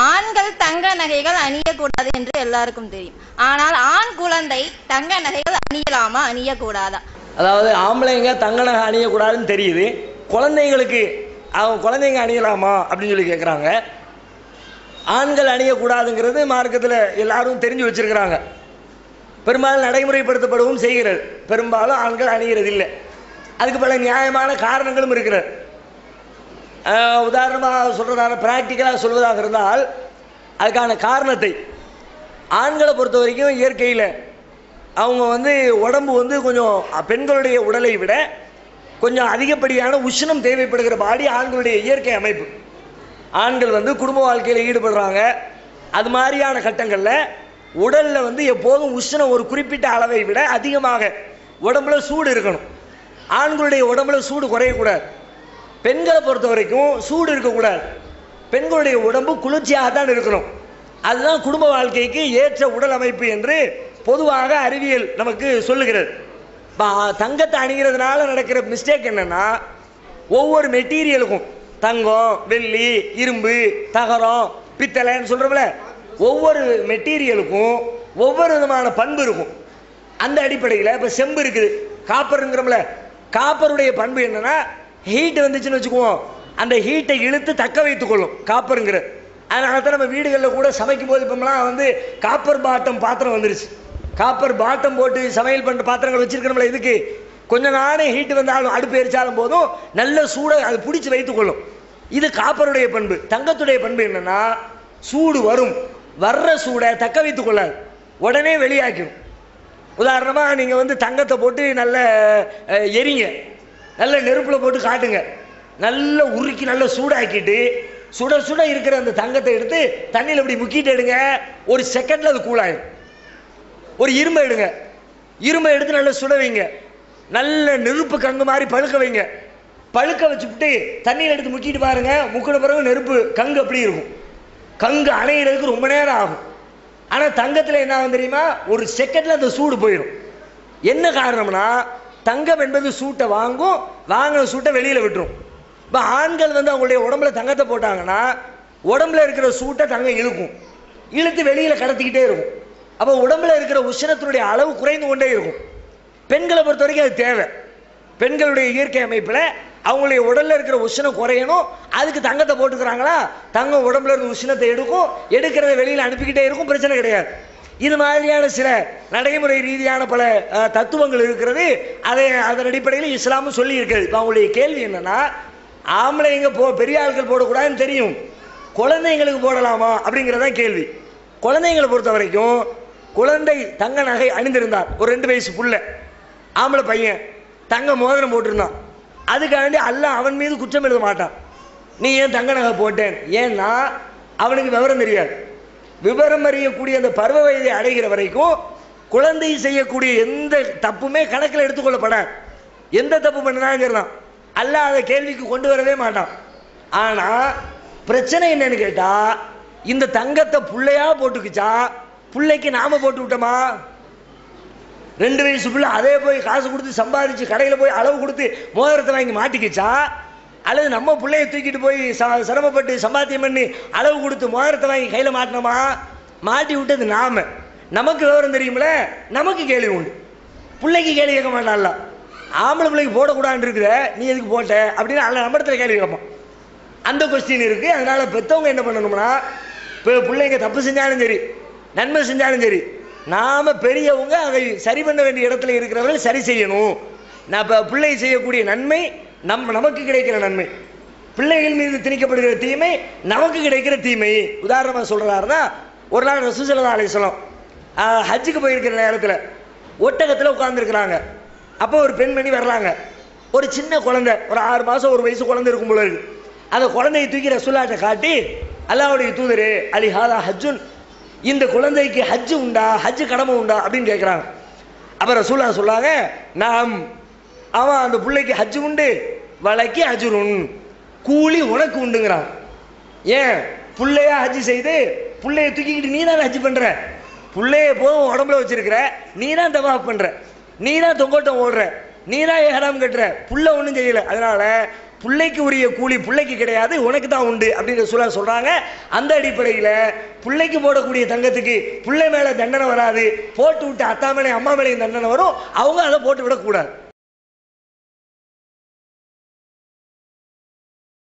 ஆண்கள் தங்க நகைகள் அணியக்கூடாது என்று எல்லாருக்கும் தெரியும். ஆனால் ஆண் குழந்தை தங்க நகைகள் அணியலாமா, அணியக்கூடாதா? அதாவது ஆம்பளைங்க தங்க நகை அணியக்கூடாதுன்னு தெரியுது, குழந்தைங்களுக்கு அவங்க குழந்தைங்க அணியலாமா அப்படின்னு சொல்லி கேட்குறாங்க. ஆண்கள் அணியக்கூடாதுங்கிறது மார்க்கத்தில் எல்லாரும் தெரிஞ்சு வச்சிருக்கிறாங்க. பெரும்பாலும் நடைமுறைப்படுத்தப்படவும் செய்கிறது. பெரும்பாலும் ஆண்கள் அணிகிறது இல்லை. அதுக்கு பல நியாயமான காரணங்களும் இருக்கிறது. உதாரணமாக சொல்கிறதான ப்ராக்டிக்கலாக சொல்வதாக இருந்தால் அதுக்கான காரணத்தை ஆண்களை பொறுத்த வரைக்கும் இயற்கையில் அவங்க உடம்பு கொஞ்சம் பெண்களுடைய உடலை விட கொஞ்சம் அதிகப்படியான உஷ்ணம் தேவைப்படுகிற பாடி ஆண்களுடைய இயற்கை அமைப்பு. ஆண்கள் குடும்ப வாழ்க்கையில் ஈடுபடுறாங்க. அது மாதிரியான கட்டங்களில் உடலில் எப்போதும் உஷ்ணம் ஒரு குறிப்பிட்ட அளவை விட அதிகமாக உடம்புல சூடு இருக்கணும். ஆண்களுடைய உடம்புல சூடு குறையக்கூடாது. பெண்களை பொறுத்த வரைக்கும் சூடு இருக்கக்கூடாது. பெண்களுடைய உடம்பு குளிர்ச்சியாக தான் இருக்கணும். அதுதான் குடும்ப வாழ்க்கைக்கு ஏற்ற உடல் அமைப்பு என்று பொதுவாக அறிவியல் நமக்கு சொல்லுகிறது. தங்கத்தை அணிகிறதுனால நடக்கிற மிஸ்டேக் என்னன்னா, ஒவ்வொரு மெட்டீரியலுக்கும் தங்கம், வெள்ளி, இரும்பு, தகரம், பித்தளைன்னு சொல்கிறோம்ல, ஒவ்வொரு மெட்டீரியலுக்கும் ஒவ்வொரு விதமான பண்பு இருக்கும். அந்த அடிப்படையில் இப்போ செம்பு இருக்குது, காப்பருங்கிறோம்ல, காப்பருடைய பண்பு என்னன்னா, ஹீட் வந்துச்சுன்னு வச்சுக்குவோம், அந்த ஹீட்டை இழுத்து தக்க வைத்துக் கொள்ளும் காப்பருங்கிற. அதனால தான் நம்ம வீடுகளில் கூட சமைக்கும் போது இப்போலாம் காப்பர் பாட்டம் பாத்திரம் வந்துருச்சு. காப்பர் பாட்டம் போட்டு சமையல் பண்ணுற பாத்திரங்கள் வச்சிருக்கிறோம்ல, இதுக்கு கொஞ்சம் நானே ஹீட்டு வந்தாலும் அடுப்பு எரிச்சாலும் போதும் நல்ல சூடை அது பிடிச்சி வைத்துக் கொள்ளும். இது காப்பருடைய பண்பு. தங்கத்துடைய பண்பு என்னன்னா, சூடு வரும், வர்ற சூடை தக்க வைத்துக் கொள்ளாது, உடனே வெளியாக்கும். உதாரணமாக நீங்கள் தங்கத்தை போட்டு நல்ல எரிங்க, நல்ல நெருப்பில் போட்டு காட்டுங்க, நல்ல உருக்கி நல்ல சூடாக்கிட்டு சுட சுட இருக்கிற அந்த தங்கத்தை எடுத்து தண்ணியில் இப்படி முக்கிட்டு எடுங்க, ஒரு செகண்டில் அது கூலாயிடும். ஒரு இரும்பை எடுங்க, இரும்பை எடுத்து நல்லா சுட வைங்க, நல்ல நெருப்பு கங்கு மாதிரி பழுக்க வைங்க, பழுக்க வச்சுட்டு தண்ணியில் எடுத்து முக்கிட்டு பாருங்க, முக்கின பிறகு நெருப்பு கங்கு அப்படி இருக்கும். கங்கு அணையிறதுக்கு ரொம்ப நேரம் ஆகும். ஆனால் தங்கத்தில் என்ன ஆகும் தெரியுமா, ஒரு செகண்டில் அந்த சூடு போயிடும். என்ன காரணம்னா, தங்கம் என்பது சூட்டை வாங்கும், வாங்கின சூட்டை வெளியில் விட்டுரும். இப்போ ஆண்கள் அவங்களுடைய உடம்புல தங்கத்தை போட்டாங்கன்னா உடம்புல இருக்கிற சூட்டை தங்கம் இழுக்கும், இழுத்து வெளியில் கடத்திக்கிட்டே இருக்கும். அப்போ உடம்புல இருக்கிற உஷ்ணத்தினுடைய அளவு குறைந்து கொண்டே இருக்கும். பெண்களை பொறுத்த வரைக்கும் அது தேவை. பெண்களுடைய இயற்கை அமைப்பில் அவங்களுடைய உடலில் இருக்கிற உஷ்ணம் குறையணும், அதுக்கு தங்கத்தை போட்டுக்கிறாங்களா, தங்கம் உடம்புல இருந்து உஷ்ணத்தை எடுக்கும், எடுக்கிறத வெளியில் அனுப்பிக்கிட்டே இருக்கும், பிரச்சனை கிடையாது. இது மாதிரியான சில நடைமுறை ரீதியான பல தத்துவங்கள் இருக்கிறது. அதன் அடிப்படையில் இஸ்லாமும் சொல்லி இருக்கிறது. இப்போ அவங்களுடைய கேள்வி என்னன்னா, ஆம்பளைங்க பெரிய ஆட்கள் போடக்கூடாதுன்னு தெரியும், குழந்தைங்களுக்கு போடலாமா அப்படிங்கிறதான் கேள்வி. குழந்தைங்களை பொறுத்த வரைக்கும் குழந்தை தங்க நகை அணிந்திருந்தார், ஒரு 2 வயசு புள்ள ஆம்பளை பையன் தங்க மோதிரம் போட்டிருந்தான், அதுக்காண்டி அல்லாஹ் அவன் மீது குற்றம் எழுத மாட்டான். நீ ஏன் தங்க நகை போட்டேன்? ஏன்னா அவனுக்கு விவரம் தெரியாது. விவரம் அறியக்கூடிய அந்த பருவ வயதை அடைகிற வரைக்கும் குழந்தை செய்யக்கூடிய எந்த தப்புமே கணக்கில் எடுத்துக்கொள்ளப்படாது. எந்த தப்பு பண்ணாங்கிறதான் அல்லாஹ் அதை கேள்விக்கு கொண்டு வரவே மாட்டான். ஆனால் பிரச்சனை என்னன்னு கேட்டா, இந்த தங்கத்தை புள்ளையா போட்டுக்குச்சா, புள்ளைக்கு நாம போட்டு விட்டோமா? 2 வயசு பிள்ளை அதே போய் காசு கொடுத்து சம்பாதிச்சு கடையில் போய் அளவு கொடுத்து மோதிரத்தை வாங்கி மாட்டிக்கிச்சா, அல்லது நம்ம பிள்ளைய தூக்கிட்டு போய் சிரமப்பட்டு சம்பாத்தியம் பண்ணி அளவு கொடுத்து மோதிரத்தை வாங்கி கையில் மாட்டினோமா? மாட்டி விட்டது நாம. நமக்கு விவரம் தெரியுமில்ல, நமக்கு கேள்வி உண்டு. பிள்ளைக்கு கேள்வி கேட்க மாட்டான்ல. ஆம்பளை பிள்ளைக்கு போடக்கூடாதுன்னு இருக்குத, நீ எதுக்கு போட்ட அப்படின்னு அல்ல நம்ம இடத்துல கேள்வி கேட்போம். அந்த கொஸ்டின் இருக்கு. அதனால பெற்றவங்க என்ன பண்ணணும்னா, இப்போ பிள்ளைங்க தப்பு செஞ்சாலும் சரி, நன்மை செஞ்சாலும் சரி, நாம பெரியவங்க அதை சரி பண்ண வேண்டிய இடத்துல இருக்கிறவர்கள் சரி செய்யணும். நான் இப்போ பிள்ளை செய்யக்கூடிய நன்மை நமக்கு கிடைக்கிற நன்மை, பிள்ளைகள் மீது திணிக்கப்படுகிற தீமை நமக்கு கிடைக்கிற தீமை. உதாரணமாக சொல்றாருன்னா, ஒரு நாள் ரசூல் ஸல்லல்லாஹு அலைஹி வஸல்லம் ஹஜ்ஜுக்கு போயிருக்கிற நேரத்தில் ஒட்டகத்தில் உட்கார்ந்துருக்கிறாங்க. அப்போ ஒரு பெண்மணி வர்றாங்க, ஒரு சின்ன குழந்தை, ஒரு 6 மாதம் 1 வயசு குழந்தை இருக்கும் போல இருக்கு. அந்த குழந்தையை தூக்கி ரசூலுல்லாஹ்ட்ட காட்டி, அல்லாஹ்வுடைய தூதரே, அலி ஹாதா ஹஜ்ஜுன், இந்த குழந்தைக்கு ஹஜ்ஜு உண்டா, ஹஜ்ஜு கடமை உண்டா அப்படின்னு கேட்குறாங்க. அப்போ ரசூலுல்லாஹ் சொல்லாங்க, நாம் அவன் அந்த பிள்ளைக்கு ஹஜ்ஜு உண்டு, வலைக்கு அஜுருன், கூலி உனக்கு உண்டுங்கிறான். ஏன் பிள்ளையா ஹஜ்ஜு செய்து பிள்ளைய தூக்கிக்கிட்டு நீ தான் ஹஜ்ஜு பண்ற, பிள்ளைய போதும் உடம்புல வச்சிருக்கிற, நீ தான் தவாஃப் பண்ற, நீ தான் தொங்கோட்டம் ஓடுற, நீ தான் ஏஹராம் கட்டுற, புள்ள ஒன்றும் செய்யலை. அதனால பிள்ளைக்கு உரிய கூலி பிள்ளைக்கு கிடையாது, உனக்கு தான் உண்டு அப்படின்னு ரசூலுல்லாஹ் சொல்றாங்க. அந்த அடிப்படையில் பிள்ளைக்கு போடக்கூடிய தங்கத்துக்கு பிள்ளை மேல தண்டனை வராது, போட்டு விட்டு அத்தா மேலே அம்மா மேலேயும் தண்டனை வரும். அவங்க அதை போட்டு விடக்கூடாது.